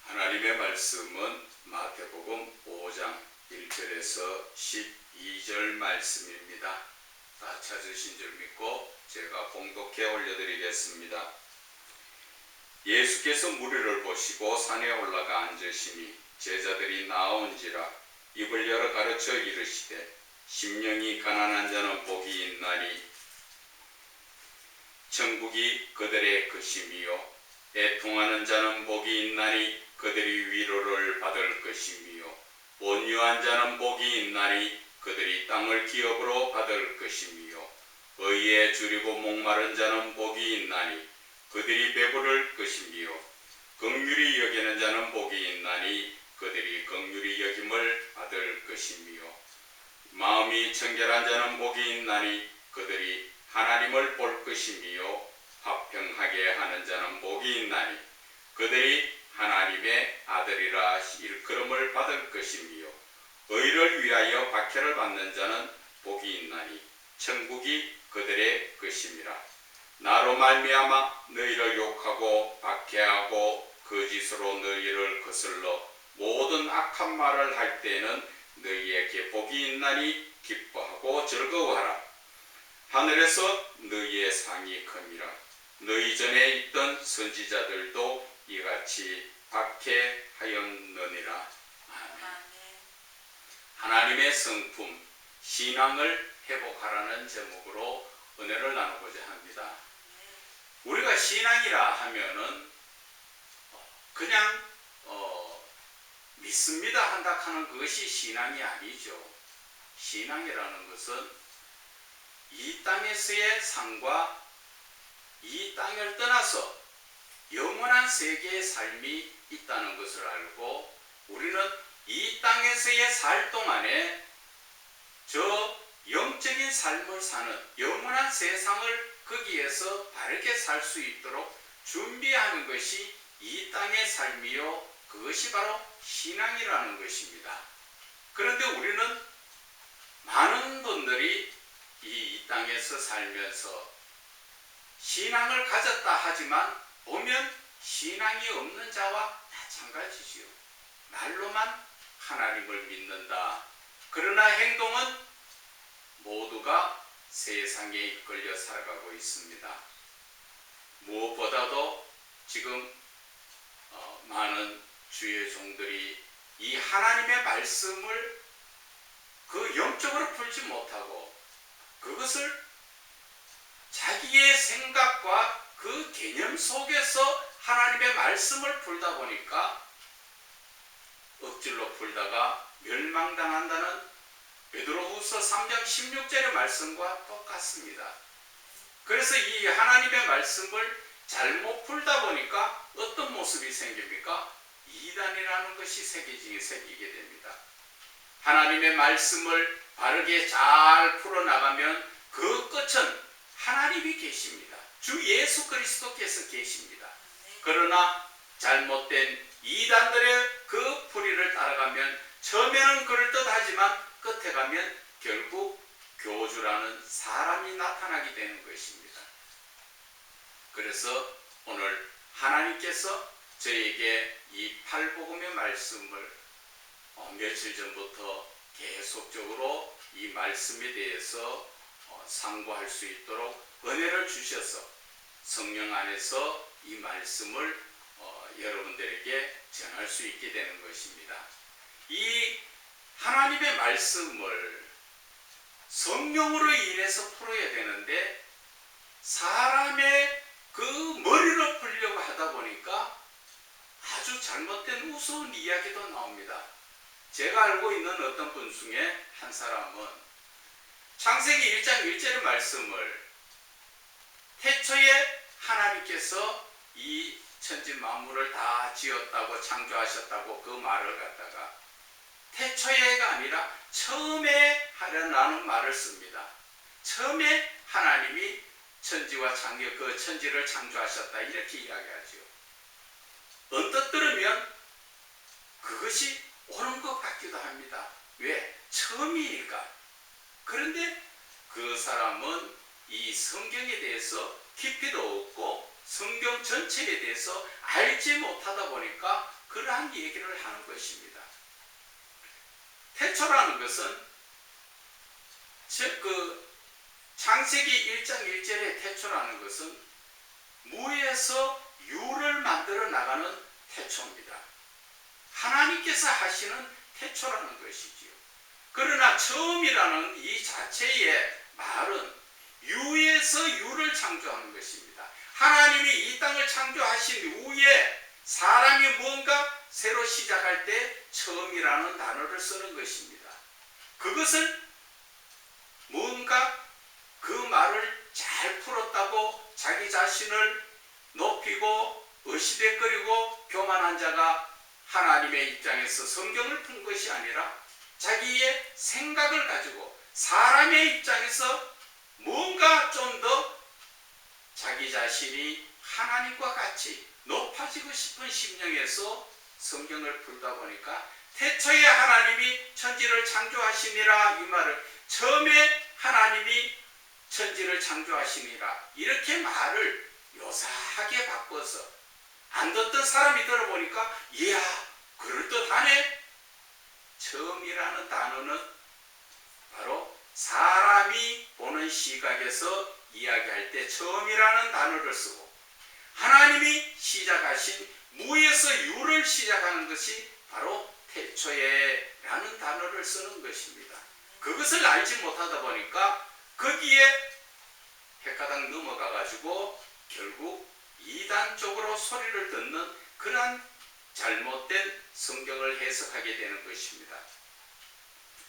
하나님의 말씀은 마태복음 5장 1절에서 12절 말씀입니다. 다 찾으신 줄 믿고 제가 봉독해 올려드리겠습니다. 예수께서 무리를 보시고 산에 올라가 앉으시니 제자들이 나온지라 입을 열어 가르쳐 이르시되 심령이 가난한 자는 복이 있나니 천국이 그들의 것임이요 애통하는 자는 복이 있나니 그들이 위로를 받을 것이며 온유한 자는 복이 있나니 그들이 땅을 기업으로 받을 것이며 의에 줄이고 목마른 자는 복이 있나니 그들이 배부를 것이며 긍휼히 여기는 자는 복이 있나니 그들이 긍휼히 여김을 받을 것이며 마음이 청결한 자는 복이 있나니 그들이 하나님을 볼 것이며 화평하게 하는 자는 복이 있나니 그들이 하나님의 아들이라 일컬음을 받을 것이며 의를 위하여 박해를 받는 자는 복이 있나니 천국이 그들의 것임이라. 나로 말미암아 너희를 욕하고 박해하고 거짓으로 너희를 거슬러 모든 악한 말을 할 때에는 너희에게 복이 있나니 기뻐하고 즐거워하라. 하늘에서 너희의 상이 큼이라. 너희 전에 있던 선지자들도 이같이 박해하였느니라. 아멘. 하나님의 성품, 신앙을 회복하라는 제목으로 은혜를 나누고자 합니다. 우리가 신앙이라 하면은 그냥 믿습니다 한다 하는 그것이 신앙이 아니죠. 신앙이라는 것은 이 땅에서의 삶과 이 땅을 떠나서 영원한 세계의 삶이 있다는 것을 알고 우리는 이 땅에서의 살 동안에 저 영적인 삶을 사는 영원한 세상을 거기에서 바르게 살 수 있도록 준비하는 것이 이 땅의 삶이요 그것이 바로 신앙이라는 것입니다. 그런데 우리는 많은 분들이 이 땅에서 살면서 신앙을 가졌다 하지만 보면 신앙이 없는 자와 마찬가지지요. 말로만 하나님을 믿는다. 그러나 행동은 모두가 세상에 이끌려 살아가고 있습니다. 무엇보다도 지금 많은 주의 종들이 이 하나님의 말씀을 그 영적으로 풀지 못하고 그것을 자기의 생각과 그 개념 속에서 하나님의 말씀을 풀다 보니까 억지로 풀다가 멸망당한다는 베드로후서 3장 16절의 말씀과 똑같습니다. 그래서 이 하나님의 말씀을 잘못 풀다 보니까 어떤 모습이 생깁니까? 이단이라는 것이 새기게 됩니다. 하나님의 말씀을 바르게 잘 풀어나가면 그 끝은 하나님이 계십니다. 주 예수 그리스도께서 계십니다. 그러나 잘못된 이단들의 그 풀이를 따라가면 처음에는 그럴듯하지만 끝에 가면 결국 교주라는 사람이 나타나게 되는 것입니다. 그래서 오늘 하나님께서 저에게 이 팔복음의 말씀을 며칠 전부터 계속적으로 이 말씀에 대해서 상고할 수 있도록 은혜를 주셔서 성령 안에서 이 말씀을 여러분들에게 전할 수 있게 되는 것입니다. 이 하나님의 말씀을 성령으로 인해서 풀어야 되는데 사람의 그 머리로 풀려고 하다 보니까 아주 잘못된 우스운 이야기도 나옵니다. 제가 알고 있는 어떤 분 중에 한 사람은 창세기 1장 1절의 말씀을 태초에 하나님께서 이 천지 만물을 다 지었다고 창조하셨다고 그 말을 갖다가 태초에가 아니라 처음에 하려는 말을 씁니다. 처음에 하나님이 천지와 그 천지를 창조하셨다 이렇게 이야기하죠. 언뜻 들으면 그것이 옳은 것 같기도 합니다. 왜? 처음이니까. 그런데 그 사람은 이 성경에 대해서 깊이도 없고 성경 전체에 대해서 알지 못하다 보니까 그러한 이러한 얘기를 하는 것입니다. 태초라는 것은 즉 창세기 1장 1절의 태초라는 것은 무에서 유를 만들어 나가는 태초입니다. 하나님께서 하시는 태초라는 것이지요. 그러나 처음이라는 이 자체의 말은 유에서 유를 창조하는 것입니다. 하나님이 이 땅을 창조하신 후에 사람이 무언가 새로 시작할 때 처음이라는 단어를 쓰는 것입니다. 그것을 무언가 그 말을 잘 풀었다고 자기 자신을 높이고 의시대거리고 교만한 자가 하나님의 입장에서 성경을 푼 것이 아니라 자기의 생각을 가지고 사람의 입장에서 뭔가 좀 더 자기 자신이 하나님과 같이 높아지고 싶은 심령에서 성경을 풀다 보니까 태초에 하나님이 천지를 창조하시니라, 이 말을 처음에 하나님이 천지를 창조하시니라 이렇게 말을 요사하게 바꿔서 안 듣던 사람이 들어보니까 이야 그럴듯하네. 처음이라는 단어는 바로 사람이 보는 시각에서 이야기할 때 처음이라는 단어를 쓰고, 하나님이 시작하신 무에서 유를 시작하는 것이 바로 태초에 라는 단어를 쓰는 것입니다. 그것을 알지 못하다 보니까 거기에 헷가닥 넘어가 가지고 결국 이단 쪽으로 소리를 듣는 그러한 잘못된 성경을 해석하게 되는 것입니다.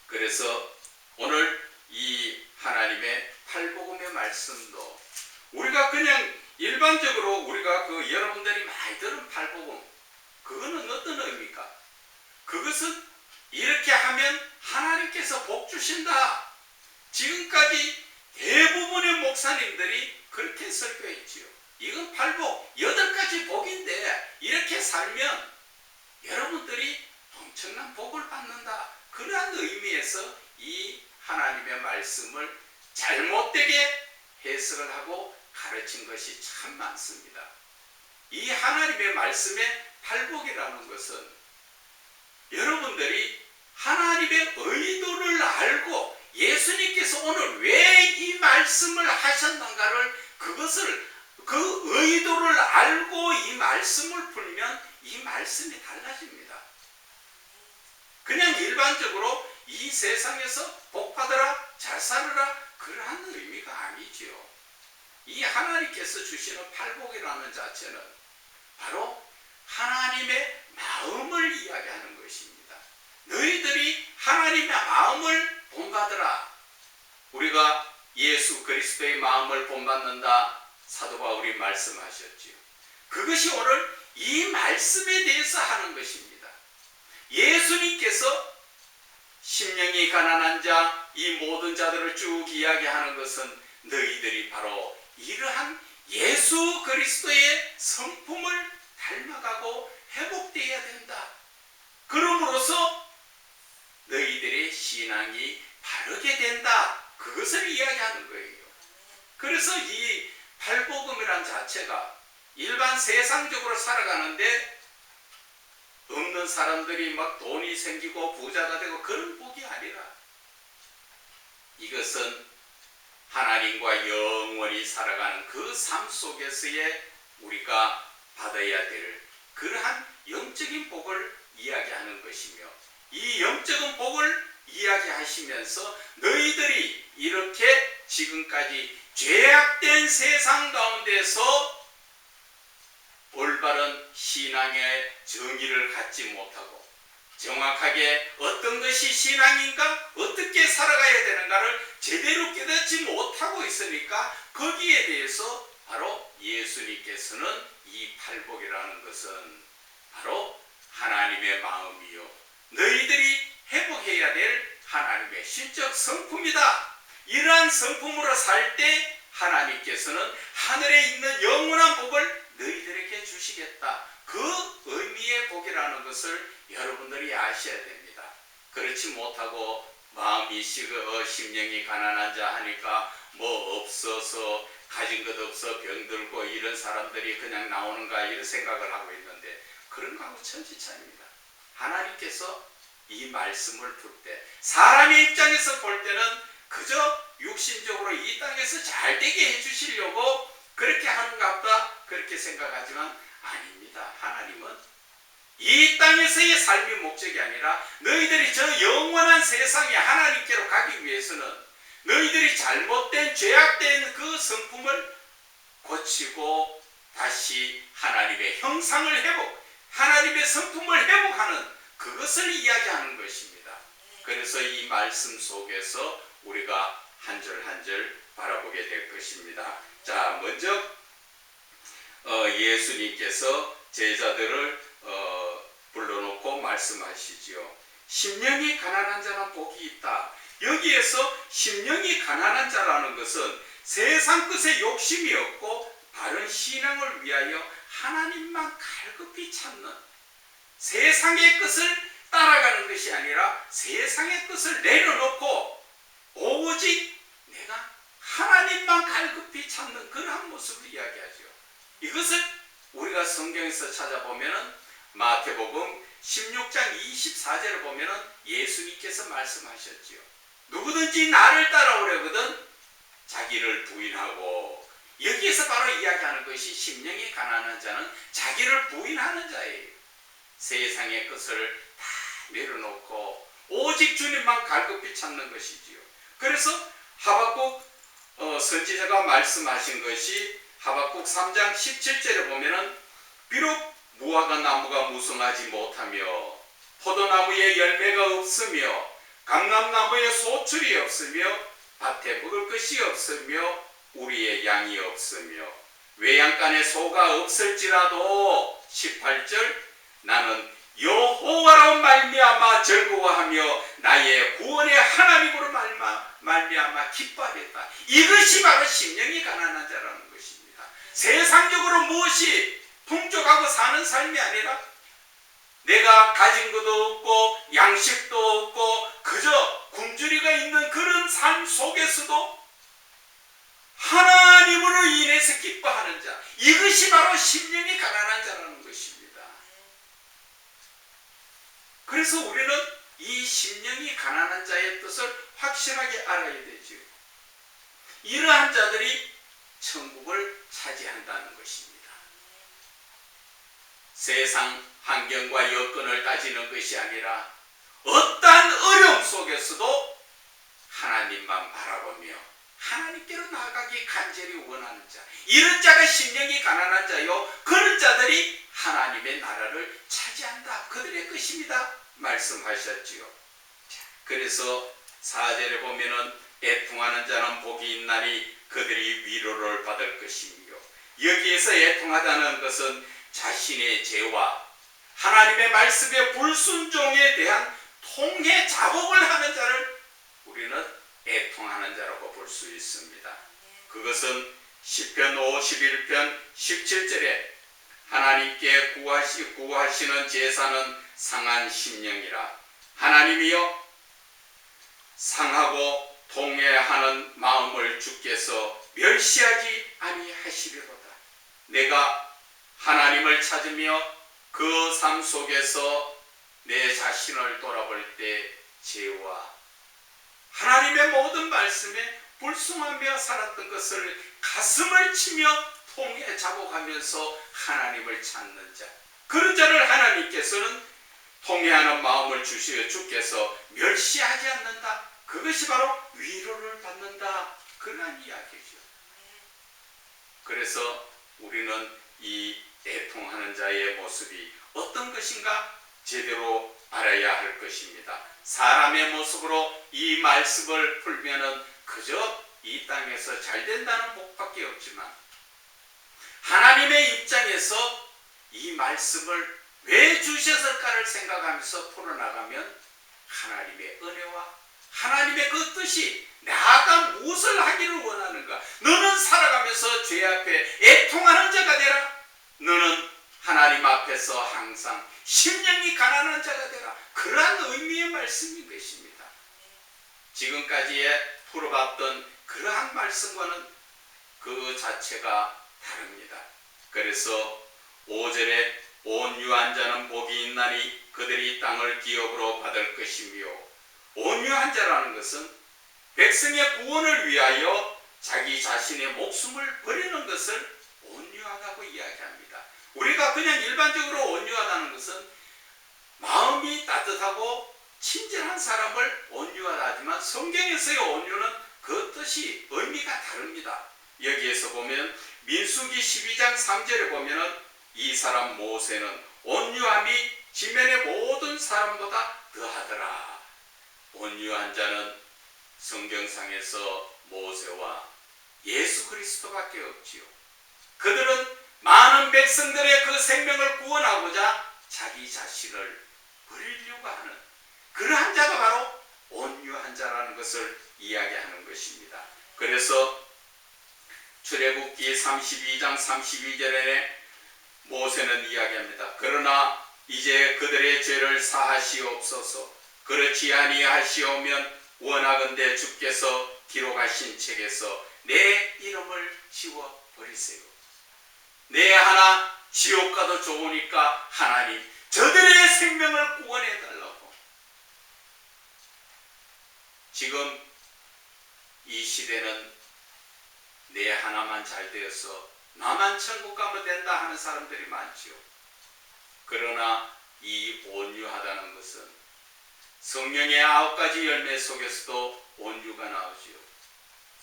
그래서 오늘 이 하나님의 팔복음의 말씀도 우리가 그냥 일반적으로 우리가 여러분들이 많이 들은 팔복음, 그거는 어떤 의미입니까? 그것은 이렇게 하면 하나님께서 복 주신다. 지금까지 대부분의 목사님들이 그렇게 설교했지요. 이건 팔복, 8가지 복인데 이렇게 살면 여러분들이 엄청난 복을 받는다. 그러한 의미에서 이 하나님의 말씀을 잘못되게 해석을 하고 가르친 것이 참 많습니다. 이 하나님의 말씀의 팔복이라는 것은 여러분들이 하나님의 의도를 알고 예수님께서 오늘 왜 이 말씀을 하셨는가를 그 의도를 알고 이 말씀을 풀면 이 말씀이 달라집니다. 그냥 일반적으로 이 세상에서 복받으라 잘 살아라 그러한 의미가 아니지요. 이 하나님께서 주시는 팔복이라는 자체는 바로 하나님의 마음을 이야기하는 것입니다. 너희들이 하나님의 마음을 본받으라. 우리가 예수 그리스도의 마음을 본받는다 사도 바울이 말씀하셨지요. 그것이 오늘 이 말씀에 대해서 하는 것입니다. 예수님께서 심령이 가난한 자, 이 모든 자들을 쭉 이야기하는 것은 너희들이 바로 이러한 예수 그리스도의 성품을 닮아가고 회복되어야 된다. 그러므로서 너희들의 신앙이 바르게 된다. 그것을 이야기하는 거예요. 그래서 이 팔복음이란 자체가 일반 세상적으로 살아가는데 없는 사람들이 막 돈이 생기고 부자가 되고 그런 복이 아니라 이것은 하나님과 영원히 살아가는 그 삶 속에서의 우리가 받아야 될 그러한 영적인 복을 이야기하는 것이며, 이 영적인 복을 이야기하시면서 너희들이 이렇게 지금까지 죄악된 세상 가운데서 올바른 신앙의 정의를 갖지 못하고 정확하게 어떤 것이 신앙인가, 어떻게 살아가야 되는가를 제대로 깨닫지 못하고 있으니까 거기에 대해서 바로 예수님께서는 이 팔복이라는 것은 바로 하나님의 마음이요 너희들이 회복해야 될 하나님의 신적 성품이다. 이러한 성품으로 살 때 하나님께서는 하늘에 있는 영원한 복을 너희들에게 주시겠다. 그 의미의 복이라는 것을 여러분들이 아셔야 됩니다. 그렇지 못하고 마음이 식어 심령이 가난한 자 하니까 뭐 없어서 가진 것 없어 병들고 이런 사람들이 그냥 나오는가 이런 생각을 하고 있는데, 그런 거하고 천지차입니다. 하나님께서 이 말씀을 풀 때 사람의 입장에서 볼 때는 그저 육신적으로 이 땅에서 잘되게 해주시려고 그렇게 하는가 보다 그렇게 생각하지만 아닙니다. 하나님은 이 땅에서의 삶의 목적이 아니라 너희들이 저 영원한 세상에 하나님께로 가기 위해서는 너희들이 잘못된 죄악된 그 성품을 고치고 다시 하나님의 형상을 회복, 하나님의 성품을 회복하는 그것을 이야기하는 것입니다. 그래서 이 말씀 속에서 우리가 한 절 한 절 바라보게 될 것입니다. 자, 먼저 예수님께서 제자들을 불러놓고 말씀하시지요. 심령이 가난한 자는 복이 있다. 여기에서 심령이 가난한 자라는 것은 세상 것에 욕심이 없고 바른 신앙을 위하여 하나님만 갈급히 찾는, 세상의 것을 따라가는 것이 아니라 세상의 것을 내려놓고 오직 내가 하나님만 갈급히 찾는 그러한 모습을 이야기하죠. 이것을 우리가 성경에서 찾아보면 마태복음 16장 24절을 보면 예수님께서 말씀하셨지요. 누구든지 나를 따라오려거든 자기를 부인하고, 여기에서 바로 이야기하는 것이 심령이 가난한 자는 자기를 부인하는 자예요. 세상의 것을 다 내려놓고 오직 주님만 갈급히 찾는 것이지요. 그래서 하박국 선지자가 말씀하신 것이 하박국 3장 17절에 보면은 비록 무화과 나무가 무성하지 못하며 포도나무에 열매가 없으며 감람나무에 소출이 없으며 밭에 먹을 것이 없으며 우리의 양이 없으며 외양간에 소가 없을지라도 18절 나는 여호와로 말미암아 즐거워하며 나의 구원의 하나님으로 말미암아 기뻐하겠다. 이것이 바로 심령이 가난한 자라는 것입니다. 세상적으로 무엇이 풍족하고 사는 삶이 아니라 내가 가진 것도 없고 양식도 없고 그저 굶주리가 있는 그런 삶 속에서도 하나님으로 인해서 기뻐하는 자, 이것이 바로 심령이 가난한 자라는 것입니다. 그래서 우리는 이 심령이 가난한 자의 뜻을 확실하게 알아야 되죠. 이러한 자들이 천국을 차지한다는 것입니다. 세상 환경과 여건을 따지는 것이 아니라 어떠한 어려움 속에서도 하나님만 바라보며 하나님께로 나아가기 간절히 원하는 자, 이런 자가 심령이 가난한 자요, 그런 자들이 하나님의 나라를 차지한다, 그들의 것입니다 말씀하셨지요. 그래서 4절에 보면은 애통하는 자는 복이 있나니 그들이 위로를 받을 것이며, 여기에서 애통하다는 것은 자신의 죄와 하나님의 말씀의 불순종에 대한 통해 자복을 하는 자를 우리는 애통하는 자라고 볼 수 있습니다. 그것은 시편 51편 17절에 하나님께 구하시는 제사는 상한 심령이라 하나님이여 상하고 통회하는 마음을 주께서 멸시하지 아니하시리로다. 내가 하나님을 찾으며 그 삶 속에서 내 자신을 돌아볼 때 죄와 하나님의 모든 말씀에 불순하며 살았던 것을 가슴을 치며 통해 자복하면서 하나님을 찾는 자, 그런 자를 하나님께서는 통회하는 마음을 주시어 주께서 멸시하지 않는다. 그것이 바로 위로를 받는다, 그러한 이야기죠. 그래서 우리는 이 애통하는 자의 모습이 어떤 것인가 제대로 알아야 할 것입니다. 사람의 모습으로 이 말씀을 풀면은 그저 이 땅에서 잘 된다는 복밖에 없지만 하나님의 입장에서 이 말씀을 왜 주셨을까를 생각하면서 풀어나가면 하나님의 은혜와 하나님의 그 뜻이 내가 무엇을 하기를 원하는가, 너는 살아가면서 죄 앞에 애통하는 자가 되라, 너는 하나님 앞에서 항상 심령이 가난한 자가 되라, 그러한 의미의 말씀인 것입니다. 지금까지의 풀어봤던 그러한 말씀과는 그 자체가 다릅니다. 그래서 5절에 온유한 자는 복이 있나니 그들이 땅을 기업으로 받을 것이며, 온유한 자라는 것은 백성의 구원을 위하여 자기 자신의 목숨을 버리는 것을 온유하다고 이야기합니다. 우리가 그냥 일반적으로 온유하다는 것은 마음이 따뜻하고 친절한 사람을 온유하다 하지만, 성경에서의 온유는 그 뜻이 의미가 다릅니다. 여기에서 보면 민수기 12장 3절에 보면은 이 사람 모세는 온유함이 지면의 모든 사람보다 더하더라. 온유한 자는 성경상에서 모세와 예수 그리스도밖에 없지요. 그들은 많은 백성들의 그 생명을 구원하고자 자기 자신을 버리려고 하는 그러한 자가 바로 온유한 자라는 것을 이야기하는 것입니다. 그래서 출애굽기 32장 32절에 모세는 이야기합니다. 그러나 이제 그들의 죄를 사하시옵소서. 그렇지 아니하시오면 원하건대 주께서 기록하신 책에서 내 이름을 지워버리세요. 내 하나 지옥 가도 좋으니까 하나님 저들의 생명을 구원해달라고. 지금 이 시대는 내 하나만 잘 되어서 나만 천국 가면 된다 하는 사람들이 많지요. 그러나 이 온유하다는 것은 성령의 9가지 열매 속에서도 온유가 나오지요.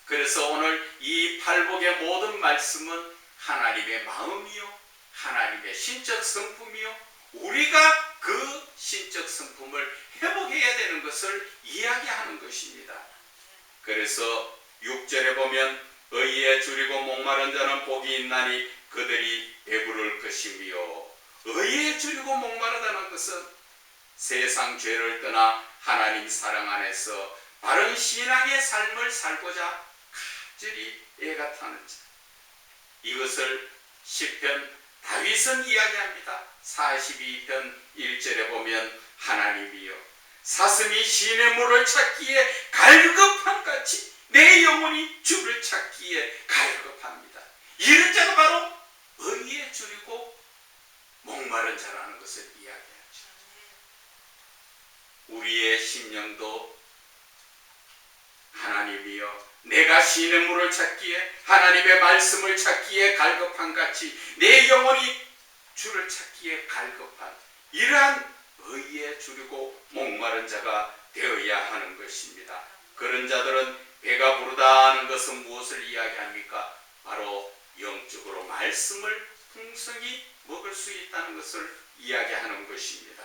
그래서 오늘 이 팔복의 모든 말씀은 하나님의 마음이요, 하나님의 신적 성품이요, 우리가 그 신적 성품을 회복해야 되는 것을 이야기하는 것입니다. 그래서 6절에 보면 의에 줄이고 목마른 자는 복이 있나니 그들이 배부를 것이며, 의에 줄이고 목마르다는 것은 세상 죄를 떠나 하나님 사랑 안에서 바른 신앙의 삶을 살고자 간절히 애가 타는 자. 이것을 시편 다윗은 이야기합니다. 42편 1절에 보면 하나님이여 사슴이 시내 물을 찾기에 갈급한 같이 내 영혼이 주를 찾기에 갈급합니다. 이런 자가 바로 의에 줄이고 목마른 자라는 것을 이야기하죠. 우리의 심령도 하나님이여 내가 시내 물을 찾기에 하나님의 말씀을 찾기에 갈급한 같이 내 영혼이 주를 찾기에 갈급한 이러한 의에 줄이고 목마른 자가 되어야 하는 것입니다. 그런 자들은 배가 부르다 하는 것은 무엇을 이야기합니까? 바로 영적으로 말씀을 풍성히 먹을 수 있다는 것을 이야기하는 것입니다.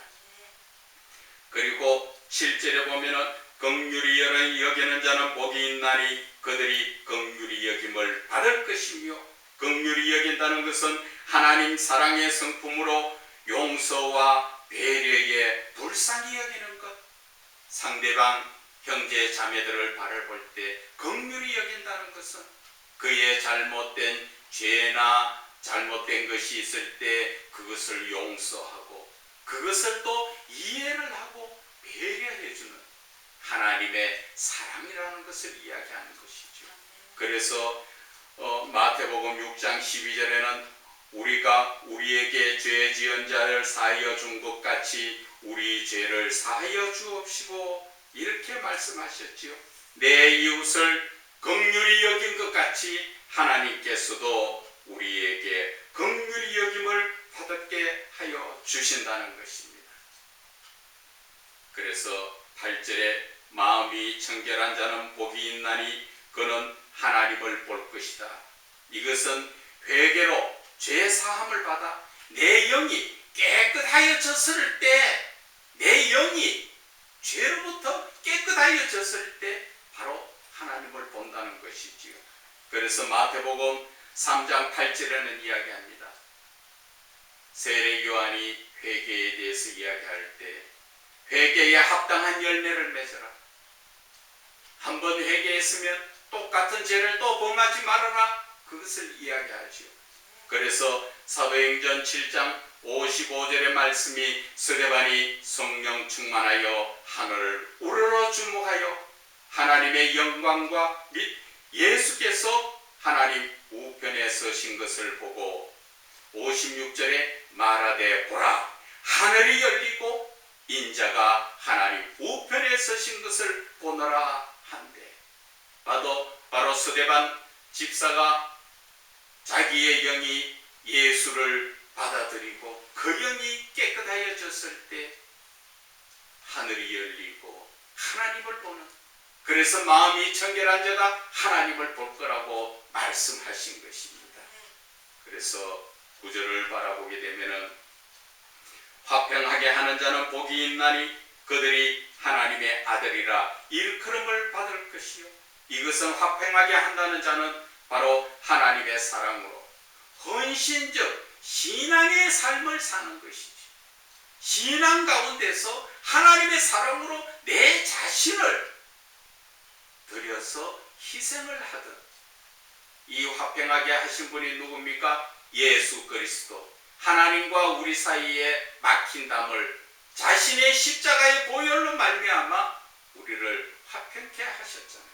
그리고 7절에 보면은 긍휼히 여기는 자는 복이 있나니 그들이 긍휼히 여김을 받을 것이며, 긍휼히 여긴다는 것은 하나님 사랑의 성품으로 용서와 배려에 불쌍히 여기는 것, 상대방 형제 자매들을 바라볼 때 긍휼히 여긴다는 것은 그의 잘못된 죄나 잘못된 것이 있을 때 그것을 용서하고 그것을 또 이해를 하고 배려해주는 하나님의 사랑이라는 것을 이야기하는 것이죠. 그래서 마태복음 6장 12절에는 우리가 우리에게 죄 지은 자를 사하여 준 것 같이 우리 죄를 사하여 주옵시고 이렇게 말씀하셨지요. 내 이웃을 긍휼히 여긴 것 같이 하나님께서도 우리에게 긍휼히 여김을 받게 하여 주신다는 것입니다. 그래서 8절에 마음이 청결한 자는 복이 있나니 그는 하나님을 볼 것이다. 이것은 회개로 죄 사함을 받아 내 영이 깨끗하여졌을 때, 내 영이 죄로부터 깨끗하여졌을 때 바로 하나님을 본다는 것이지요. 그래서 마태복음 3장 8절에는 이야기합니다. 세례 요한이 회개에 대해서 이야기할 때 회개에 합당한 열매를 맺어라. 한번 회개했으면 똑같은 죄를 또 범하지 말아라. 그것을 이야기하지요. 그래서 사도행전 7장 55절의 말씀이 스데반이 성령 충만하여 하늘을 우러러 주목하여 하나님의 영광과 및 예수께서 하나님 우편에 서신 것을 보고 56절에 말하되 보라 하늘이 열리고 인자가 하나님 우편에 서신 것을 보노라 한데, 바로 스데반 집사가 자기의 영이 예수를 받아들이고 그 영이 깨끗하여졌을 때 하늘이 열리고 하나님을 보는, 그래서 마음이 청결한 자가 하나님을 볼 거라고 말씀하신 것입니다. 그래서 구절을 바라보게 되면은 화평하게 하는 자는 복이 있나니 그들이 하나님의 아들이라 일컬음을 받을 것이요. 이것은 화평하게 한다는 자는 바로 하나님의 사랑으로 헌신적 신앙의 삶을 사는 것이지. 신앙 가운데서 하나님의 사랑으로 내 자신을 들여서 희생을 하든, 이 화평하게 하신 분이 누굽니까? 예수 그리스도. 하나님과 우리 사이에 막힌 담을 자신의 십자가의 보혈로 말미암아 우리를 화평케 하셨잖아요.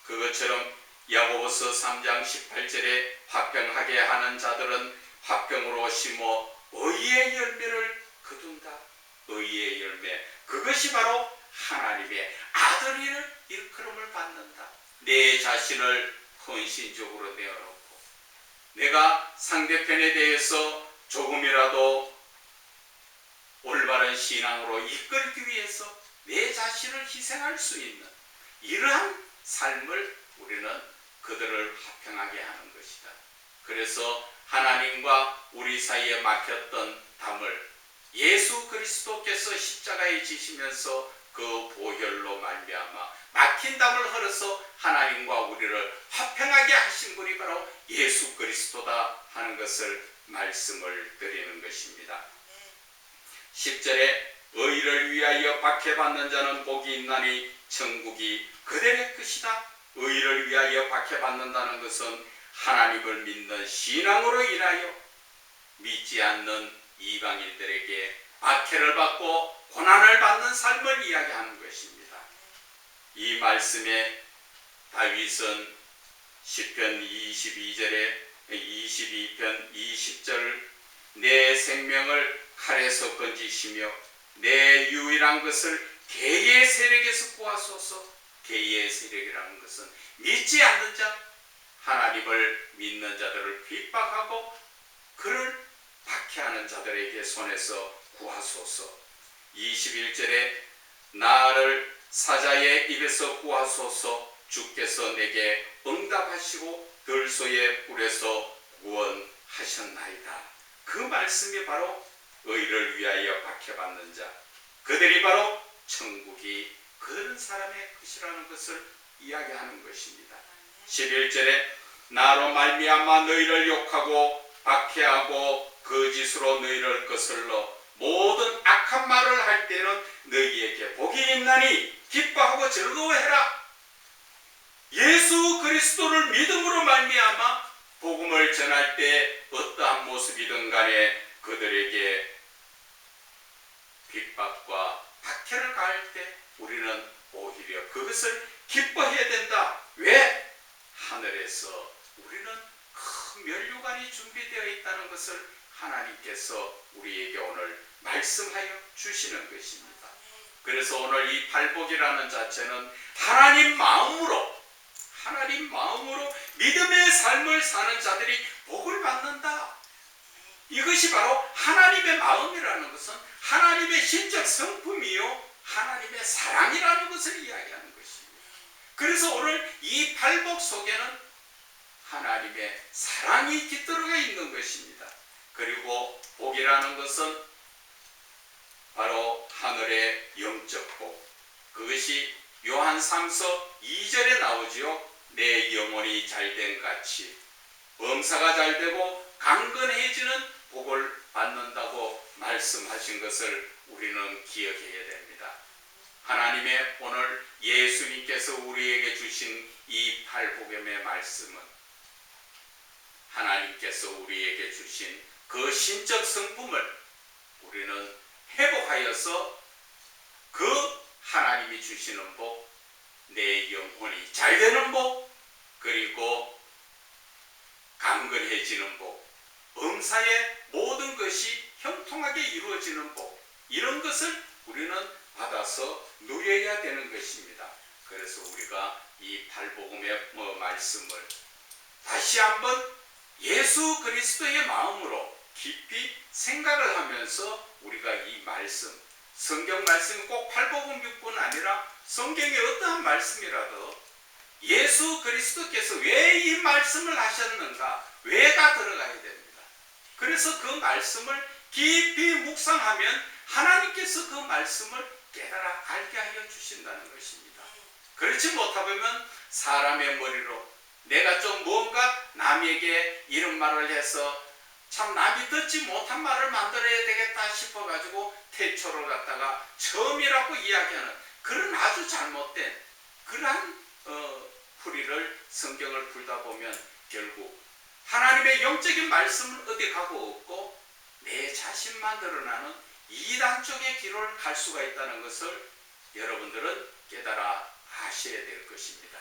그것처럼 야고보서 3장 18절에 화평하게 하는 자들은 화평으로 심어 의의 열매를 거둔다. 의의 열매, 그것이 바로 하나님의 아들을 일컬음을 받는다. 내 자신을 헌신적으로 내어놓고 내가 상대편에 대해서 조금이라도 올바른 신앙으로 이끌기 위해서 내 자신을 희생할 수 있는 이러한 삶을 우리는 그들을 화평하게 하는 것이다. 그래서 하나님과 우리 사이에 막혔던 담을 예수 그리스도께서 십자가에 지시면서 그 보혈로 말미암아 막힌 담을 헐어서 하나님과 우리를 화평하게 하신 분이 바로 예수 그리스도다 하는 것을 말씀을 드리는 것입니다. 10절에 의를 위하여 박해받는 자는 복이 있나니 천국이 그들의 것이다. 의를 위하여 박해받는다는 것은 하나님을 믿는 신앙으로 인하여 믿지 않는 이방인들에게 박해를 받고 고난을 받는 삶을 이야기하는 것입니다. 이 말씀에 다윗은 시편 22절에 22편 20절 내 생명을 칼에서 건지시며 내 유일한 것을 개의 세력에서 구하소서. 개의 세력이라는 것은 믿지 않는 자, 하나님을 믿는 자들을 핍박하고 그를 박해하는 자들에게 손에서 구하소서. 21절에 나를 사자의 입에서 구하소서. 주께서 내게 응답하시고 들소의 뿔에서 구원하셨나이다. 그 말씀이 바로 의를 위하여 박해받는 자, 그들이 바로 천국이 그런 사람의 것이라는 것을 이야기하는 것입니다. 11절에 나로 말미암아 너희를 욕하고 박해하고 거짓으로 너희를 거슬러 모든 악한 말을 할 때는 너희에게 복이 있나니 기뻐하고 즐거워해라. 예수 그리스도를 믿음으로 말미암아 복음을 전할 때 어떠한 모습이든 간에 그들에게 핍박과 박해를 가할 때 우리는 오히려 그것을 기뻐해야 된다. 왜? 하늘에서 우리는 큰 면류관이 준비되어 있다는 것을 하나님께서 우리에게 오늘 말씀하여 주시는 것입니다. 그래서 오늘 이 팔복이라는 자체는 하나님 마음으로 믿음의 삶을 사는 자들이 복을 받는다. 이것이 바로 하나님의 마음이라는 것은 하나님의 신적 성품이요 하나님의 사랑이라는 것을 이야기하는 것입니다. 그래서 오늘 이 팔복 속에는 하나님의 사랑이 깃들어가 있는 것입니다. 그리고 복이라는 것은 바로 하늘의 영적 복, 그것이 요한 3서 2절에 나오지요. 내 영혼이 잘된 같이 범사가 잘되고 강건해지는 복을 받는다고 말씀하신 것을 우리는 기억해야 됩니다. 하나님의 오늘 예수님께서 우리에게 주신 이 팔복음의 말씀은 하나님께서 우리에게 주신 그 신적 성품을 우리는 회복하여서 그 하나님이 주시는 복, 내 영혼이 잘되는 복, 그리고 강건해지는 복, 범사의 모든 것이 형통하게 이루어지는 복, 이런 것을 우리는 받아서 누려야 되는 것입니다. 그래서 우리가 이 팔복음의 말씀을 다시 한번 예수 그리스도의 마음으로 깊이 생각을 하면서 우리가 이 말씀, 성경 말씀이 꼭 팔복음 6분 아니라 성경의 어떠한 말씀이라도 예수 그리스도께서 왜 이 말씀을 하셨는가, 왜가 들어가야 됩니다. 그래서 그 말씀을 깊이 묵상하면 하나님께서 그 말씀을 깨달아 알게 하여 주신다는 것입니다. 그렇지 못하면 사람의 머리로 내가 좀 뭔가 남에게 이런 말을 해서 참 남이 듣지 못한 말을 만들어야 되겠다 싶어가지고 태초를 갖다가 처음이라고 이야기하는 그런 아주 잘못된 그러한 풀이를 성경을 풀다 보면 결국 하나님의 영적인 말씀은 어디 가고 없고 내 자신만 드러나는 이단 쪽의 길을 갈 수가 있다는 것을 여러분들은 깨달아 아셔야 될 것입니다.